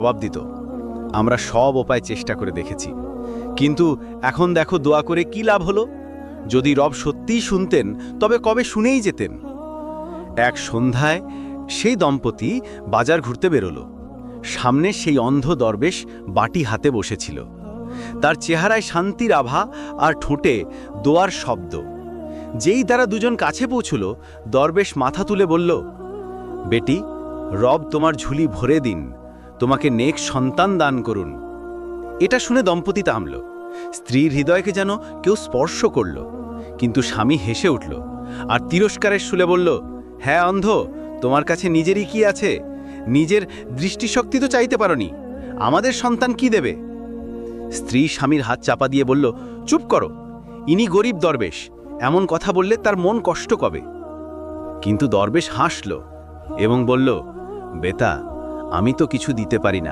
জবাব দিত, আমরা সব উপায় চেষ্টা করে দেখেছি, কিন্তু এখন দেখো দোয়া করে কি লাভ হলো? যদি রব সত্যিই শুনতেন তবে কবে শুনেই যেতেন। এক সন্ধ্যায় সেই দম্পতি বাজার ঘুরতে বেরোলো। সামনে সেই অন্ধ দরবেশ বাটি হাতে বসেছিল। তার চেহারায় শান্তির আভা আর ঠোঁটে দোয়ার শব্দ। যেই তারা দুজন কাছে পৌঁছল, দরবেশ মাথা তুলে বলল, বেটি, রব তোমার ঝুলি ভরে দিন, তোমাকে নেক সন্তান দান করুন। এটা শুনে দম্পতি থামল। স্ত্রীর হৃদয়কে যেন কেউ স্পর্শ করল। কিন্তু স্বামী হেসে উঠল আর তিরস্কারের সুরে বলল, হ্যাঁ অন্ধ, তোমার কাছে নিজেরই কি আছে? নিজের দৃষ্টিশক্তি তো চাইতে পারোনি, আমাদের সন্তান কি দেবে? স্ত্রী স্বামীর হাত চাপা দিয়ে বলল, চুপ করো, ইনি গরিব দরবেশ, এমন কথা বললে তার মন কষ্ট পাবে। কিন্তু দরবেশ হাসল এবং বলল, বেটা, আমি তো কিছু দিতে পারি না।